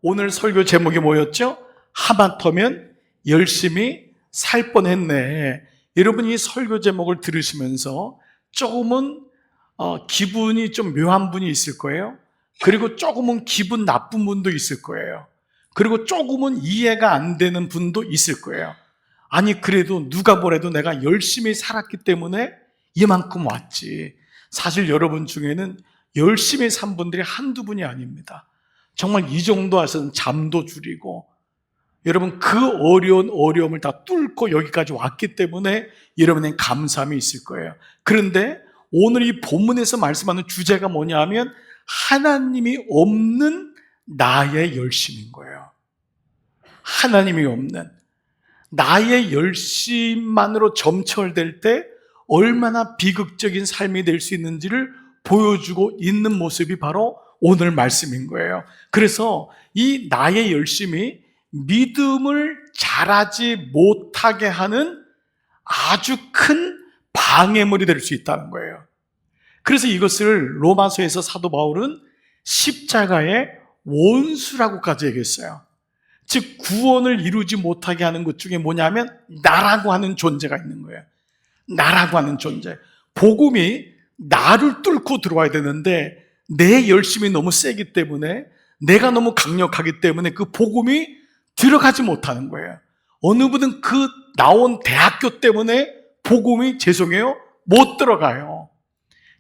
오늘 설교 제목이 뭐였죠? 하마터면 열심히 살 뻔했네. 여러분, 이 설교 제목을 들으시면서 조금은 기분이 좀 묘한 분이 있을 거예요. 그리고 조금은 기분 나쁜 분도 있을 거예요. 그리고 조금은 이해가 안 되는 분도 있을 거예요. 아니, 그래도 누가 뭐래도 내가 열심히 살았기 때문에 이만큼 왔지. 사실 여러분 중에는 열심히 산 분들이 한두 분이 아닙니다. 정말 이 정도 하셔서 잠도 줄이고, 여러분 그 어려움을 다 뚫고 여기까지 왔기 때문에 여러분의 감사함이 있을 거예요. 그런데 오늘 이 본문에서 말씀하는 주제가 뭐냐 하면 하나님이 없는 나의 열심인 거예요. 하나님이 없는 나의 열심만으로 점철될 때 얼마나 비극적인 삶이 될 수 있는지를 보여주고 있는 모습이 바로 오늘 말씀인 거예요. 그래서 이 나의 열심이 믿음을 자라지 못하게 하는 아주 큰 방해물이 될 수 있다는 거예요. 그래서 이것을 로마서에서 사도 바울은 십자가의 원수라고까지 얘기했어요. 즉 구원을 이루지 못하게 하는 것 중에 뭐냐면 나라고 하는 존재가 있는 거예요. 나라고 하는 존재. 복음이 나를 뚫고 들어와야 되는데 내 열심이 너무 세기 때문에, 내가 너무 강력하기 때문에 그 복음이 들어가지 못하는 거예요. 어느 분은 그 나온 대학교 때문에 복음이 죄송해요 못 들어가요.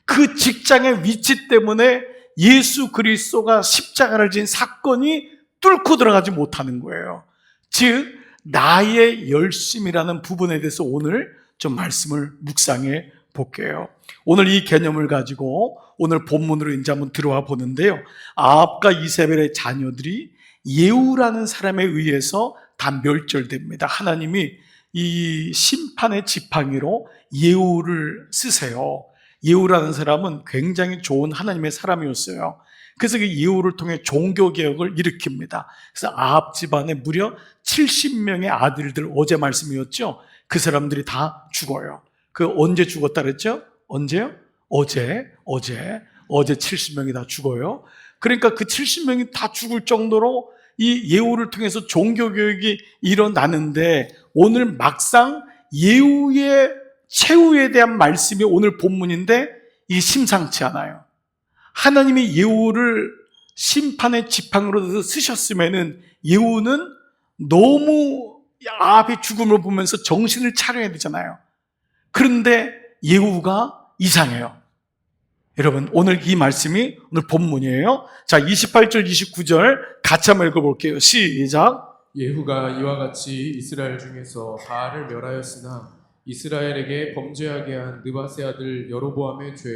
그 직장의 위치 때문에 예수 그리스도가 십자가를 진 사건이 뚫고 들어가지 못하는 거예요. 즉 나의 열심이라는 부분에 대해서 오늘 좀 말씀을 묵상해 볼게요. 오늘 이 개념을 가지고 오늘 본문으로 이제 한번 들어와 보는데요. 아합과 이세벨의 자녀들이 예후라는 사람에 의해서 다 멸절됩니다. 하나님이 이 심판의 지팡이로 예후를 쓰세요. 예후라는 사람은 굉장히 좋은 하나님의 사람이었어요. 그래서 그 예후를 통해 종교개혁을 일으킵니다. 그래서 아합 집안에 무려 70명의 아들들, 어제 말씀이었죠. 그 사람들이 다 죽어요. 그 언제 죽었다 그랬죠? 언제요? 어제 70명이 다 죽어요. 그러니까 그 70명이 다 죽을 정도로 이 예후를 통해서 종교개혁이 일어나는데, 오늘 막상 예후의 최후에 대한 말씀이 오늘 본문인데 이게 심상치 않아요. 하나님이 예후를 심판의 지팡이로 쓰셨으면은 예후는 너무 아합의 죽음을 보면서 정신을 차려야 되잖아요. 그런데 예후가 이상해요. 여러분, 오늘 이 말씀이 오늘 본문이에요. 자, 28절 29절 같이 한번 읽어볼게요. 시작. 예후가 이와 같이 이스라엘 중에서 바알을 멸하였으나 이스라엘에게 범죄하게 한 느밧의 아들 여로보암의 죄,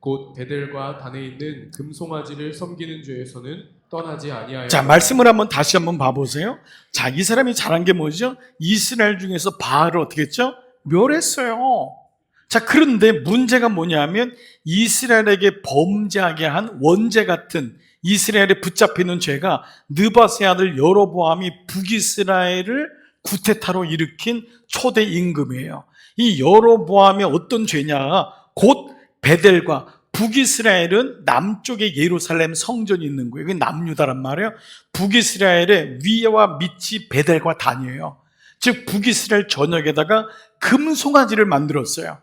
곧 베델과 단에 있는 금송아지를 섬기는 죄에서는 떠나지 아니하였다. 자, 말씀을 한번 다시 한번 봐보세요. 자, 이 사람이 잘한 게 뭐죠? 이스라엘 중에서 바알을 어떻게 했죠? 멸했어요. 자, 그런데 문제가 뭐냐면 이스라엘에게 범죄하게 한 원죄 같은, 이스라엘에 붙잡히는 죄가 느밧의 아들 여로보암이 북이스라엘을 구테타로 일으킨 초대 임금이에요. 이 여로보암의 어떤 죄냐? 곧 베델과, 북이스라엘은 남쪽에 예루살렘 성전이 있는 거예요. 이게 남유다란 말이에요. 북이스라엘의 위와 밑이 베델과 단이에요. 즉 북이스라엘 전역에다가 금송아지를 만들었어요.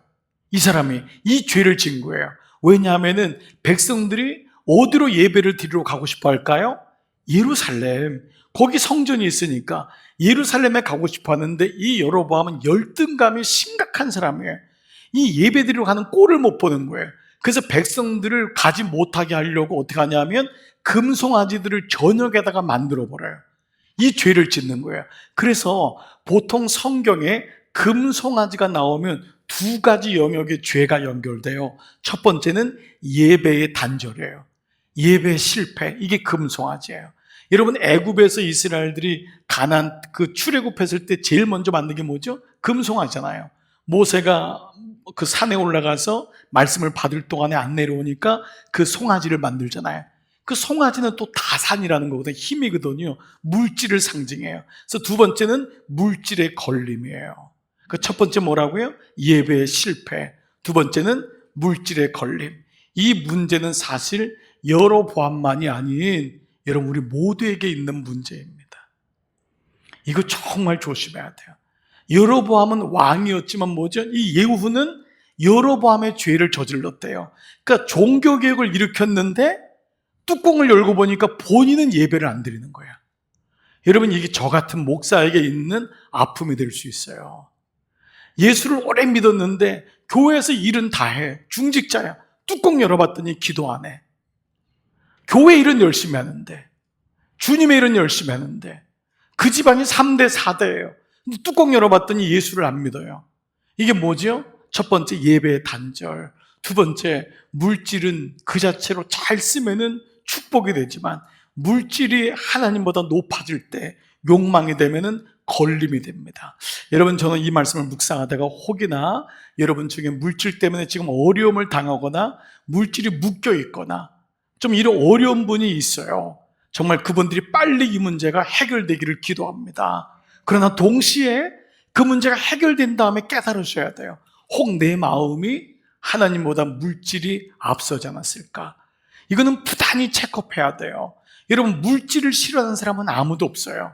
이 사람이 이 죄를 진 거예요. 왜냐하면은 백성들이 어디로 예배를 드리러 가고 싶어 할까요? 예루살렘. 거기 성전이 있으니까 예루살렘에 가고 싶어 하는데, 이 여로보암은 열등감이 심각한 사람이에요. 이 예배 드리러 가는 꼴을 못 보는 거예요. 그래서 백성들을 가지 못하게 하려고 어떻게 하냐면 금송아지들을 전역에다가 만들어 버려요. 이 죄를 짓는 거예요. 그래서 보통 성경에 금송아지가 나오면 두 가지 영역의 죄가 연결돼요. 첫 번째는 예배의 단절이에요. 예배 실패, 이게 금송아지예요. 여러분, 애굽에서 이스라엘들이 가나안 그 출애굽했을 때 제일 먼저 만든 게 뭐죠? 금송아지잖아요. 모세가 그 산에 올라가서 말씀을 받을 동안에 안 내려오니까 그 송아지를 만들잖아요. 그 송아지는 또 다산이라는 거거든요. 힘이거든요. 물질을 상징해요. 그래서 두 번째는 물질의 걸림이에요. 그 첫 번째 뭐라고요? 예배의 실패. 두 번째는 물질의 걸림. 이 문제는 사실 여로보암만이 아닌 여러분, 우리 모두에게 있는 문제입니다. 이거 정말 조심해야 돼요. 여로보암은 왕이었지만 뭐죠? 이 예후는 여로보암의 죄를 저질렀대요. 그러니까 종교개혁을 일으켰는데 뚜껑을 열고 보니까 본인은 예배를 안 드리는 거야. 여러분, 이게 저 같은 목사에게 있는 아픔이 될 수 있어요. 예수를 오래 믿었는데 교회에서 일은 다 해. 중직자야. 뚜껑 열어봤더니 기도 안 해. 교회 일은 열심히 하는데, 주님의 일은 열심히 하는데, 그 집안이 3대 4대예요. 뚜껑 열어봤더니 예수를 안 믿어요. 이게 뭐죠? 첫 번째, 예배의 단절. 두 번째, 물질은 그 자체로 잘 쓰면은 축복이 되지만 물질이 하나님보다 높아질 때 욕망이 되면은 걸림이 됩니다. 여러분, 저는 이 말씀을 묵상하다가 혹이나 여러분 중에 물질 때문에 지금 어려움을 당하거나 물질이 묶여 있거나 좀 이런 어려운 분이 있어요. 정말 그분들이 빨리 이 문제가 해결되기를 기도합니다. 그러나 동시에 그 문제가 해결된 다음에 깨달으셔야 돼요. 혹 내 마음이 하나님보다 물질이 앞서지 않았을까? 이거는 부단히 체크해야 돼요. 여러분, 물질을 싫어하는 사람은 아무도 없어요.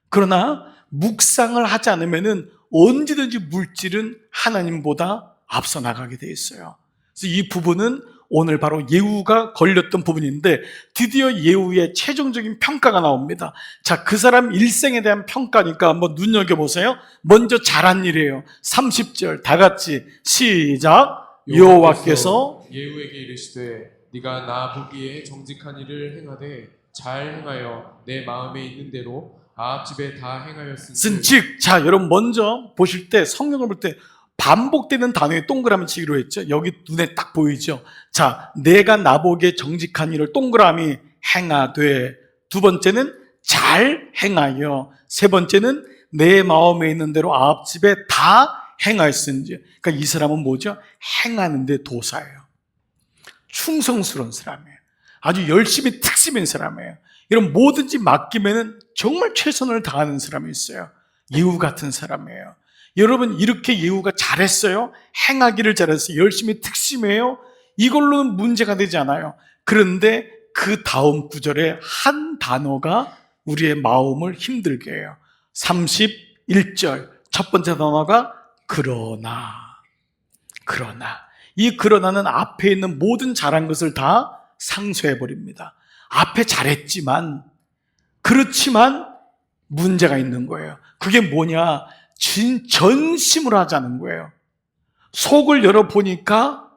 그러나 묵상을 하지 않으면 언제든지 물질은 하나님보다 앞서 나가게 돼 있어요. 그래서 이 부분은 오늘 바로 예후가 걸렸던 부분인데 드디어 예후의 최종적인 평가가 나옵니다. 자, 그 사람 일생에 대한 평가니까 한번 눈여겨보세요. 먼저 잘한 일이에요. 30절 다 같이 시작. 여호와께서 예후에게 이르시되 네가 나 보기에 정직한 일을 행하되 잘 행하여 내 마음에 있는 대로 아합 집에 다 행하였은즉. 자, 여러분 먼저 보실 때 성경을 볼 때 반복되는 단어에 동그라미 치기로 했죠. 여기 눈에 딱 보이죠. 자, 내가 나보기에 정직한 일을 동그라미 행하되, 두 번째는 잘 행하여, 세 번째는 내 마음에 있는 대로 아합 집에 다 행하였은지. 그러니까 이 사람은 뭐죠? 행하는 데 도사예요. 충성스러운 사람이에요. 아주 열심히 특심인 사람이에요. 이런 뭐든지 맡기면은 정말 최선을 다하는 사람이 있어요. 예후 같은 사람이에요. 여러분, 이렇게 예후가 잘했어요? 행하기를 잘했어요? 열심히 특심해요? 이걸로는 문제가 되지 않아요. 그런데 그 다음 구절에 한 단어가 우리의 마음을 힘들게 해요. 31절 첫 번째 단어가 그러나. 이 그러나는 앞에 있는 모든 잘한 것을 다 상쇄해버립니다. 앞에 잘했지만, 그렇지만 문제가 있는 거예요. 그게 뭐냐? 전심으로 하자는 거예요. 속을 열어보니까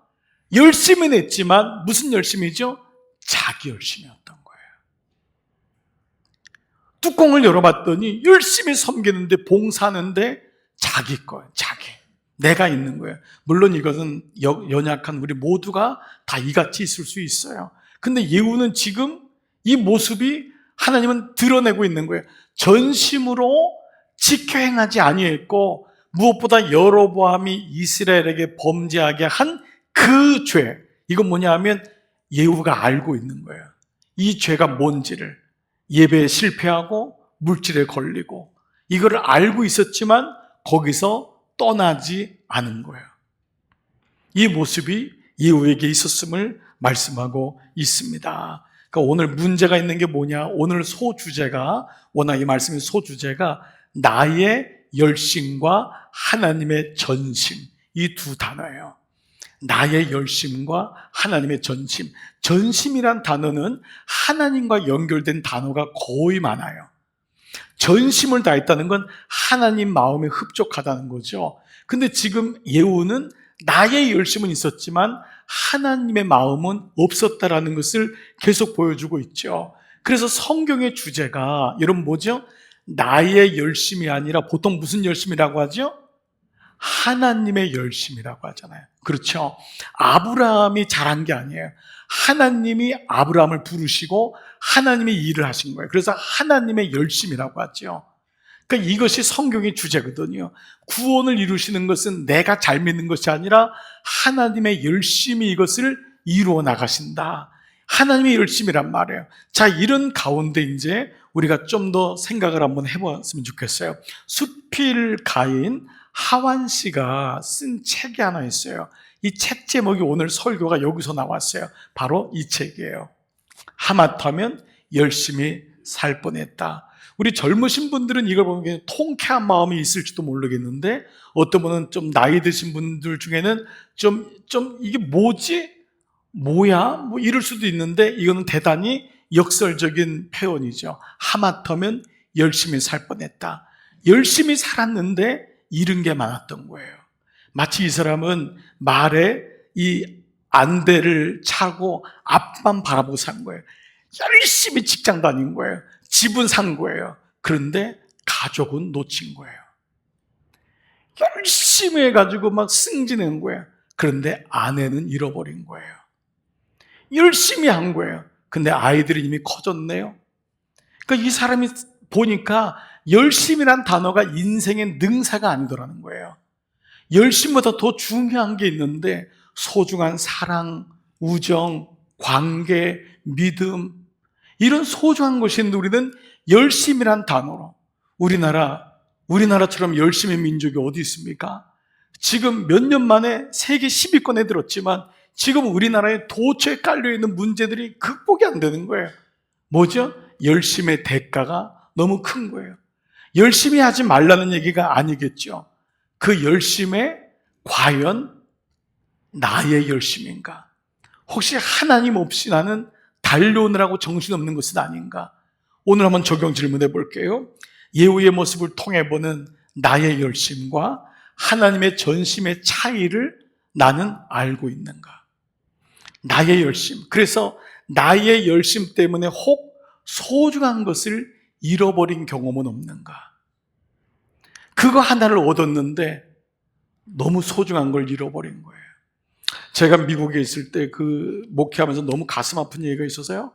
열심히 냈지만 무슨 열심이죠? 자기 열심이었던 거예요. 뚜껑을 열어봤더니 열심히 섬기는데 봉사하는데 자기 거예요. 내가 있는 거예요. 물론 이것은 연약한 우리 모두가 다 이같이 있을 수 있어요. 근데 예후는 지금 이 모습이 하나님은 드러내고 있는 거예요. 전심으로 지켜 행하지 아니했고, 무엇보다 여로보암이 이스라엘에게 범죄하게 한 그 죄, 이건 뭐냐 하면 예후가 알고 있는 거예요. 이 죄가 뭔지를. 예배에 실패하고 물질에 걸리고 이거를 알고 있었지만 거기서 떠나지 않은 거예요. 이 모습이 예후에게 있었음을 말씀하고 있습니다. 그러니까 오늘 문제가 있는 게 뭐냐? 오늘 소주제가, 워낙 이 말씀의 소주제가 나의 열심과 하나님의 전심, 이 두 단어예요. 나의 열심과 하나님의 전심. 전심이란 단어는 하나님과 연결된 단어가 거의 많아요. 전심을 다했다는 건 하나님 마음에 흡족하다는 거죠. 근데 지금 예후는 나의 열심은 있었지만 하나님의 마음은 없었다라는 것을 계속 보여주고 있죠. 그래서 성경의 주제가 여러분 뭐죠? 나의 열심이 아니라 보통 무슨 열심이라고 하죠? 하나님의 열심이라고 하잖아요. 그렇죠? 아브라함이 잘한 게 아니에요. 하나님이 아브라함을 부르시고 하나님이 일을 하신 거예요. 그래서 하나님의 열심이라고 하죠. 그러니까 이것이 성경의 주제거든요. 구원을 이루시는 것은 내가 잘 믿는 것이 아니라 하나님의 열심이 이것을 이루어 나가신다. 하나님의 열심이란 말이에요. 자, 이런 가운데 이제 우리가 좀 더 생각을 한번 해봤으면 좋겠어요. 수필가인 하완 씨가 쓴 책이 하나 있어요. 이 책 제목이 오늘 설교가 여기서 나왔어요. 바로 이 책이에요. 하마터면 열심히 살 뻔했다. 우리 젊으신 분들은 이걸 보면 통쾌한 마음이 있을지도 모르겠는데 어떤 분은 좀 나이 드신 분들 중에는 좀 이게 뭐지? 뭐야? 뭐 이럴 수도 있는데 이거는 대단히 역설적인 표현이죠. 하마터면 열심히 살 뻔했다. 열심히 살았는데 잃은 게 많았던 거예요. 마치 이 사람은 말에 이 안대를 차고 앞만 바라보고 산 거예요. 열심히 직장 다닌 거예요. 집은 산 거예요. 그런데 가족은 놓친 거예요. 열심히 해가지고 막 승진한 거예요. 그런데 아내는 잃어버린 거예요. 열심히 한 거예요. 근데 아이들이 이미 커졌네요. 그러니까 이 사람이 보니까 열심이란 단어가 인생의 능사가 아니더라는 거예요. 열심보다 더 중요한 게 있는데 소중한 사랑, 우정, 관계, 믿음 이런 소중한 것이 있는데 우리는 열심이란 단어로 우리나라처럼 열심의 민족이 어디 있습니까? 지금 몇 년 만에 세계 10위권에 들었지만 지금 우리나라에 도처에 깔려있는 문제들이 극복이 안 되는 거예요. 뭐죠? 열심의 대가가 너무 큰 거예요. 열심히 하지 말라는 얘기가 아니겠죠. 그 열심에 과연 나의 열심인가? 혹시 하나님 없이 나는 달려오느라고 정신없는 것은 아닌가? 오늘 한번 적용 질문해 볼게요. 예후의 모습을 통해 보는 나의 열심과 하나님의 전심의 차이를 나는 알고 있는가? 나의 열심. 그래서 나의 열심 때문에 혹 소중한 것을 잃어버린 경험은 없는가? 그거 하나를 얻었는데 너무 소중한 걸 잃어버린 거예요. 제가 미국에 있을 때 그 목회하면서 너무 가슴 아픈 얘기가 있어서요.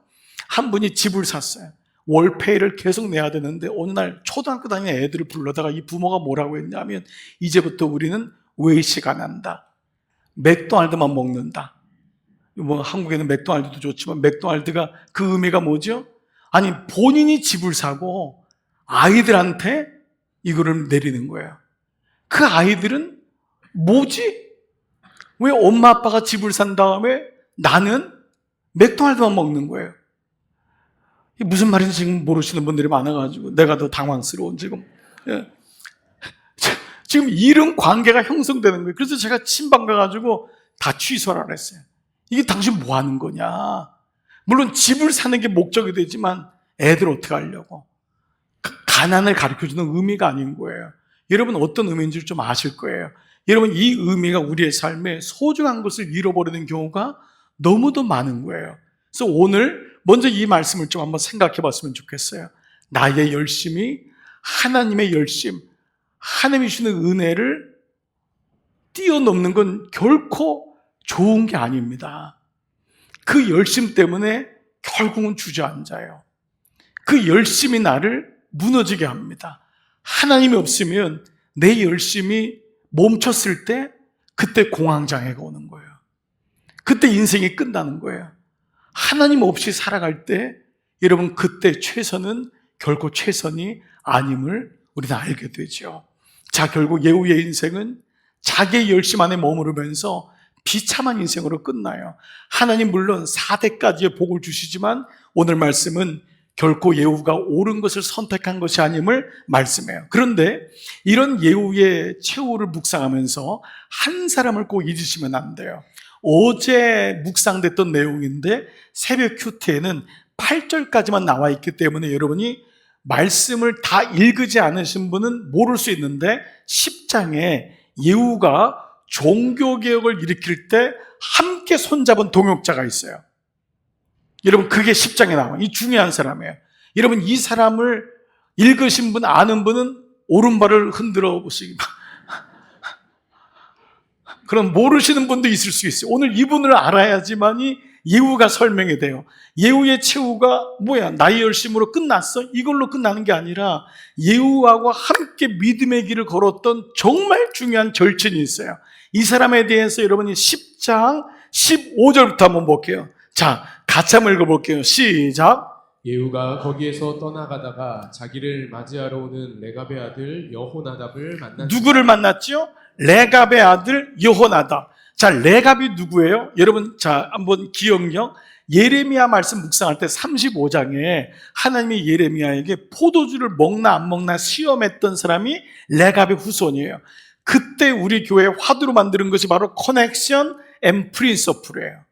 한 분이 집을 샀어요. 월페이를 계속 내야 되는데 어느 날 초등학교 다니는 애들을 불러다가 이 부모가 뭐라고 했냐면 이제부터 우리는 외식 안 한다. 맥도날드만 먹는다. 뭐 한국에는 맥도날드도 좋지만 맥도날드가 그 의미가 뭐죠? 아니 본인이 집을 사고 아이들한테 이거를 내리는 거예요. 그 아이들은 뭐지? 왜 엄마 아빠가 집을 산 다음에 나는 맥도날드만 먹는 거예요? 이게 무슨 말인지 지금 모르시는 분들이 많아가지고 내가 더 당황스러운 지금. 예. 지금 이런 관계가 형성되는 거예요. 그래서 제가 친방 가가지고 다 취소하라 그랬어요. 이게 당신 뭐 하는 거냐? 물론 집을 사는 게 목적이 되지만 애들 어떻게 하려고? 가난을 가르쳐주는 의미가 아닌 거예요. 여러분 어떤 의미인지 좀 아실 거예요. 여러분 이 의미가 우리의 삶에 소중한 것을 잃어버리는 경우가 너무도 많은 거예요. 그래서 오늘 먼저 이 말씀을 좀 한번 생각해 봤으면 좋겠어요. 나의 열심이 하나님의 열심, 하나님이 주시는 은혜를 뛰어넘는 건 결코 좋은 게 아닙니다. 그 열심 때문에 결국은 주저앉아요. 그 열심이 나를 무너지게 합니다. 하나님이 없으면 내 열심이 멈췄을 때 그때 공황장애가 오는 거예요. 그때 인생이 끝나는 거예요. 하나님 없이 살아갈 때 여러분 그때 최선은 결코 최선이 아님을 우리는 알게 되죠. 자, 결국 예후의 인생은 자기의 열심 안에 머무르면서 비참한 인생으로 끝나요. 하나님 물론 4대까지의 복을 주시지만 오늘 말씀은 결코 예후가 옳은 것을 선택한 것이 아님을 말씀해요. 그런데 이런 예후의 최후를 묵상하면서 한 사람을 꼭 잊으시면 안 돼요. 어제 묵상됐던 내용인데 새벽 큐티에는 8절까지만 나와 있기 때문에 여러분이 말씀을 다 읽지 않으신 분은 모를 수 있는데 10장에 예후가 종교개혁을 일으킬 때 함께 손잡은 동역자가 있어요. 여러분 그게 10장에 나와요. 이 중요한 사람이에요. 여러분 이 사람을 읽으신 분 아는 분은 오른발을 흔들어 보시기 바랍니다. 그럼 모르시는 분도 있을 수 있어요. 오늘 이분을 알아야지만이 예후가 설명이 돼요. 예후의 최후가 뭐야? 나의 열심으로 끝났어? 이걸로 끝나는 게 아니라 예후하고 함께 믿음의 길을 걸었던 정말 중요한 절친이 있어요. 이 사람에 대해서 여러분이 10장 15절부터 한번 볼게요. 자, 같이 한번 읽어볼게요. 시작. 예후가 거기에서 떠나가다가 자기를 맞이하러 오는 레갑의 아들 여호나답을 만났습니다. 누구를 만났죠? 레갑의 아들 여호나답. 자, 레갑이 누구예요? 여러분, 자, 한번 기억력. 예레미야 말씀 묵상할 때 35장에 하나님이 예레미야에게 포도주를 먹나 안 먹나 시험했던 사람이 레갑의 후손이에요. 그때 우리 교회 화두로 만드는 것이 바로 커넥션 앤 프린서플이에요.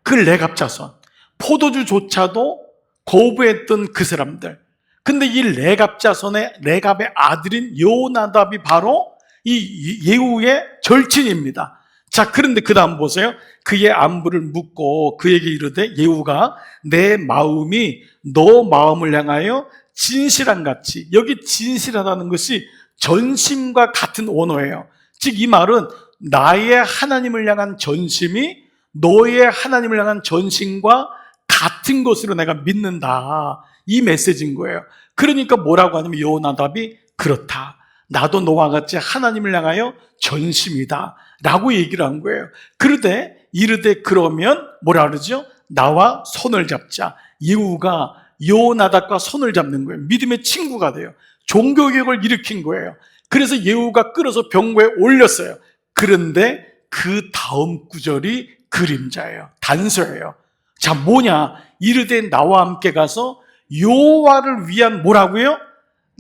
그 레갑 자손. 포도주조차도 거부했던 그 사람들. 근데 이 레갑 자손의 레갑의 아들인 여호나답이 바로 이 예후의 절친입니다. 자, 그런데 그 다음 보세요. 그의 안부를 묻고 그에게 이르되 예후가 내 마음이 너 마음을 향하여 진실한 같이, 여기 진실하다는 것이 전심과 같은 원어예요. 즉 이 말은 나의 하나님을 향한 전심이 너의 하나님을 향한 전심과 같은 것으로 내가 믿는다, 이 메시지인 거예요. 그러니까 뭐라고 하냐면 여호나답이 그렇다, 나도 너와 같이 하나님을 향하여 전심이다 라고 얘기를 한 거예요. 그러되 이르되 그러면 뭐라 그러죠? 나와 손을 잡자. 예후가 여호나답과 손을 잡는 거예요. 믿음의 친구가 돼요. 종교개혁을 일으킨 거예요. 그래서 예후가 끌어서 병고에 올렸어요. 그런데 그 다음 구절이 그림자예요. 단서예요. 자, 뭐냐? 이르되 나와 함께 가서 여호와를 위한 뭐라고요?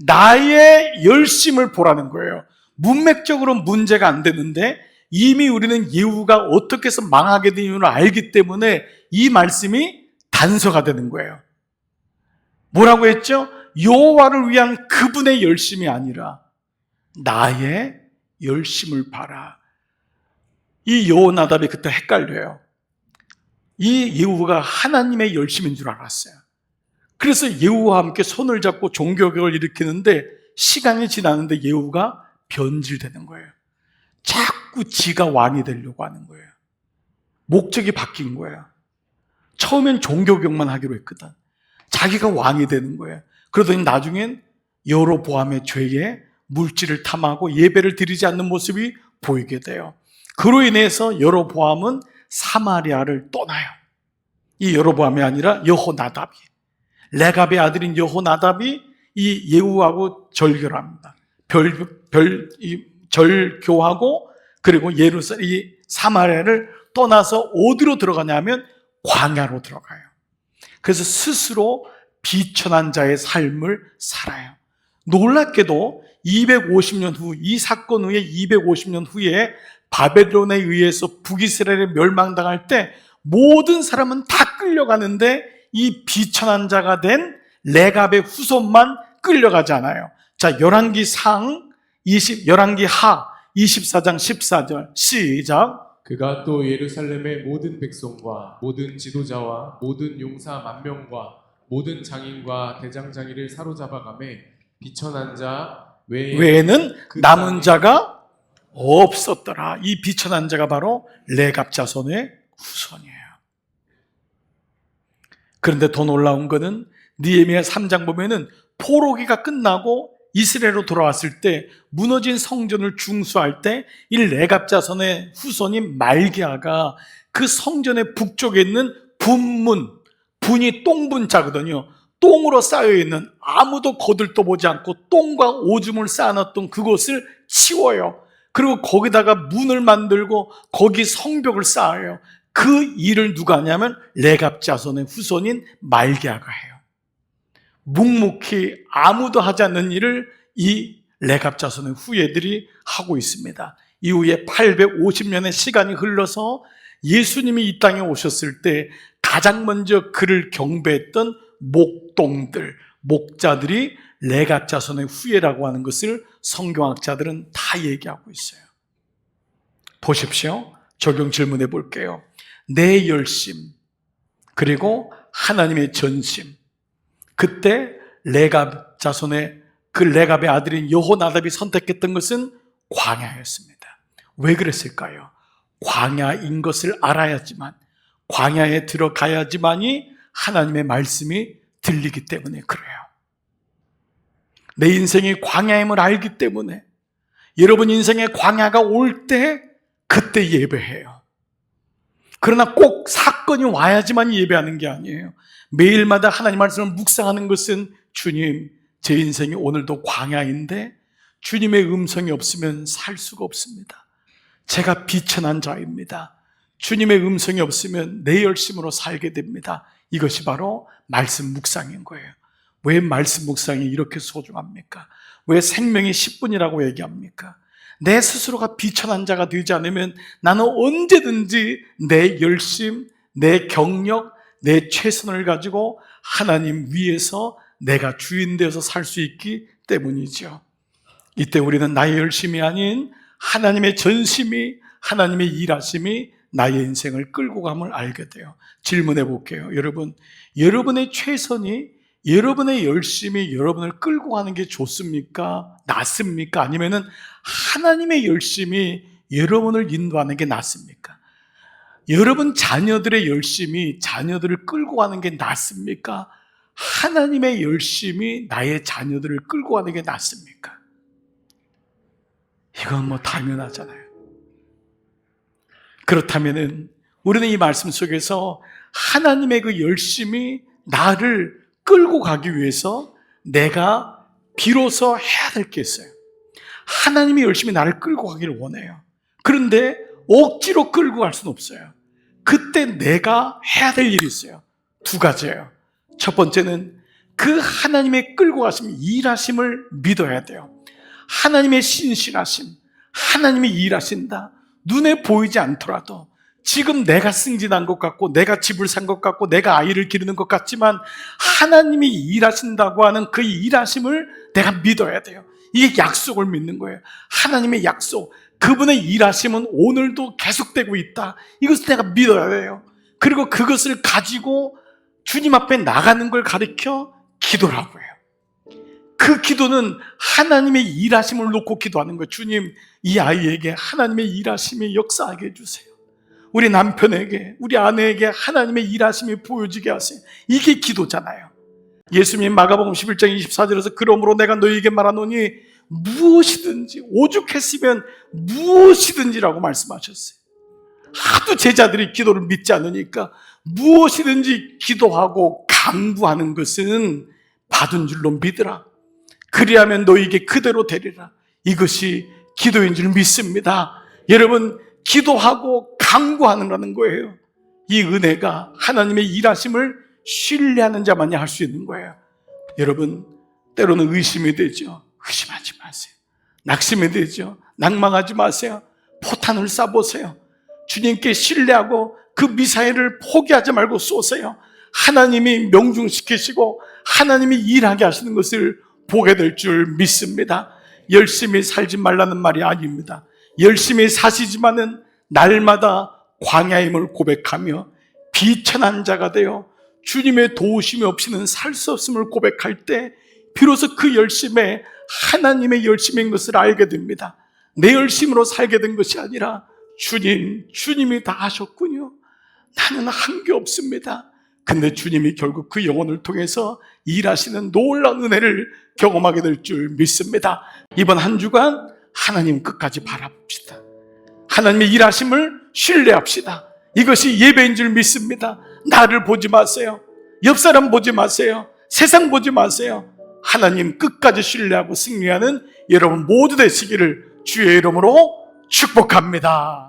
나의 열심을 보라는 거예요. 문맥적으로 문제가 안 되는데 이미 우리는 예후가 어떻게 해서 망하게 된 이유를 알기 때문에 이 말씀이 단서가 되는 거예요. 뭐라고 했죠? 여호와를 위한 그분의 열심이 아니라 나의 열심을 봐라. 이 여호나답이 그때 헷갈려요. 이 예후가 하나님의 열심인 줄 알았어요. 그래서 예후와 함께 손을 잡고 종교개혁을 일으키는데 시간이 지나는데 예후가 변질되는 거예요. 자꾸 지가 왕이 되려고 하는 거예요. 목적이 바뀐 거예요. 처음엔 종교개혁만 하기로 했거든. 자기가 왕이 되는 거예요. 그러더니 나중엔 여로보암의 죄에 물질을 탐하고 예배를 드리지 않는 모습이 보이게 돼요. 그로 인해서 여로보암은 사마리아를 떠나요. 이 여로보암이 아니라 여호나답이, 레갑의 아들인 여호나답이 이 예후하고 절교합니다. 절교하고 그리고 예루살렘, 이 사마리아를 떠나서 어디로 들어가냐면 광야로 들어가요. 그래서 스스로 비천한 자의 삶을 살아요. 놀랍게도 250년 후, 이 사건 후에 250년 후에 바벨론에 의해서 북이스라엘에 멸망당할 때 모든 사람은 다 끌려가는데 이 비천한 자가 된 레갑의 후손만 끌려가지 않아요. 자, 열왕기 하 24장 14절 시작. 그가 또 예루살렘의 모든 백성과 모든 지도자와 모든 용사 만명과 모든 장인과 대장장이를 사로잡아가매 비천한 자 외에는 그 남은 자가 없었더라. 이 비천한 자가 바로 레갑 자손의 후손이에요. 그런데 더 놀라운 것은 느헤미야 3장 보면은 포로기가 끝나고 이스라엘로 돌아왔을 때 무너진 성전을 중수할 때 이 레갑 자손의 후손인 말기야가 그 성전의 북쪽에 있는 분문, 분이 똥분자거든요. 똥으로 쌓여있는, 아무도 거들떠보지 않고 똥과 오줌을 쌓아놨던 그곳을 치워요. 그리고 거기다가 문을 만들고 거기 성벽을 쌓아요. 그 일을 누가 하냐면 레갑 자손의 후손인 말기야가 해요. 묵묵히 아무도 하지 않는 일을 이 레갑 자손의 후예들이 하고 있습니다. 이후에 850년의 시간이 흘러서 예수님이 이 땅에 오셨을 때 가장 먼저 그를 경배했던 목동들, 목자들이 레갑 자손의 후예라고 하는 것을 성경학자들은 다 얘기하고 있어요. 보십시오. 적용 질문해 볼게요. 내 열심, 그리고 하나님의 전심. 그때 레갑 자손의 그 레갑의 아들인 여호나답이 선택했던 것은 광야였습니다. 왜 그랬을까요? 광야인 것을 알아야지만, 광야에 들어가야지만이 하나님의 말씀이 들리기 때문에 그래요. 내 인생이 광야임을 알기 때문에 여러분 인생에 광야가 올 때 그때 예배해요. 그러나 꼭 사건이 와야지만 예배하는 게 아니에요. 매일마다 하나님 말씀을 묵상하는 것은 주님, 제 인생이 오늘도 광야인데 주님의 음성이 없으면 살 수가 없습니다. 제가 비천한 자입니다. 주님의 음성이 없으면 내 열심으로 살게 됩니다. 이것이 바로 말씀 묵상인 거예요. 왜 말씀 묵상이 이렇게 소중합니까? 왜 생명이 10분이라고 얘기합니까? 내 스스로가 비천한 자가 되지 않으면 나는 언제든지 내 열심, 내 경력, 내 최선을 가지고 하나님 위에서 내가 주인 되어서 살 수 있기 때문이죠. 이때 우리는 나의 열심이 아닌 하나님의 전심이, 하나님의 일하심이 나의 인생을 끌고 감을 알게 돼요. 질문해 볼게요. 여러분, 여러분의 최선이, 여러분의 열심이 여러분을 끌고 가는 게 좋습니까? 낫습니까? 아니면은 하나님의 열심이 여러분을 인도하는 게 낫습니까? 여러분 자녀들의 열심이 자녀들을 끌고 가는 게 낫습니까? 하나님의 열심이 나의 자녀들을 끌고 가는 게 낫습니까? 이건 뭐 당연하잖아요. 그렇다면은 우리는 이 말씀 속에서 하나님의 그 열심이 나를 끌고 가기 위해서 내가 비로소 해야 될 게 있어요. 하나님의 열심히 나를 끌고 가기를 원해요. 그런데 억지로 끌고 갈 수는 없어요. 그때 내가 해야 될 일이 있어요. 두 가지예요. 첫 번째는 그 하나님의 끌고 가심, 일하심을 믿어야 돼요. 하나님의 신실하심, 하나님이 일하신다. 눈에 보이지 않더라도 지금 내가 승진한 것 같고 내가 집을 산 것 같고 내가 아이를 기르는 것 같지만 하나님이 일하신다고 하는 그 일하심을 내가 믿어야 돼요. 이게 약속을 믿는 거예요. 하나님의 약속, 그분의 일하심은 오늘도 계속되고 있다. 이것을 내가 믿어야 돼요. 그리고 그것을 가지고 주님 앞에 나가는 걸 가리켜 기도라고 해요. 그 기도는 하나님의 일하심을 놓고 기도하는 거예요. 주님, 이 아이에게 하나님의 일하심이 역사하게 해주세요. 우리 남편에게, 우리 아내에게 하나님의 일하심이 보여지게 하세요. 이게 기도잖아요. 예수님 마가복음 11장 24절에서 그러므로 내가 너희에게 말하노니 무엇이든지 오죽했으면 무엇이든지라고 말씀하셨어요. 하도 제자들이 기도를 믿지 않으니까 무엇이든지 기도하고 간구하는 것은 받은 줄로 믿으라. 그리하면 너희에게 그대로 되리라. 이것이 기도인 줄 믿습니다. 여러분, 기도하고 간구하는 거예요. 이 은혜가 하나님의 일하심을 신뢰하는 자만이 할 수 있는 거예요. 여러분, 때로는 의심이 되죠. 의심하지 마세요. 낙심이 되죠. 낭망하지 마세요. 포탄을 쏴보세요. 주님께 신뢰하고 그 미사일을 포기하지 말고 쏘세요. 하나님이 명중시키시고 하나님이 일하게 하시는 것을 보게 될 줄 믿습니다. 열심히 살지 말라는 말이 아닙니다. 열심히 사시지만은 날마다 광야임을 고백하며 비천한 자가 되어 주님의 도우심이 없이는 살 수 없음을 고백할 때 비로소 그 열심에 하나님의 열심인 것을 알게 됩니다. 내 열심으로 살게 된 것이 아니라 주님이 다 하셨군요. 나는 한 게 없습니다. 근데 주님이 결국 그 영혼을 통해서 일하시는 놀라운 은혜를 경험하게 될 줄 믿습니다. 이번 한 주간 하나님 끝까지 바라봅시다. 하나님의 일하심을 신뢰합시다. 이것이 예배인 줄 믿습니다. 나를 보지 마세요. 옆 사람 보지 마세요. 세상 보지 마세요. 하나님 끝까지 신뢰하고 승리하는 여러분 모두 되시기를 주의 이름으로 축복합니다.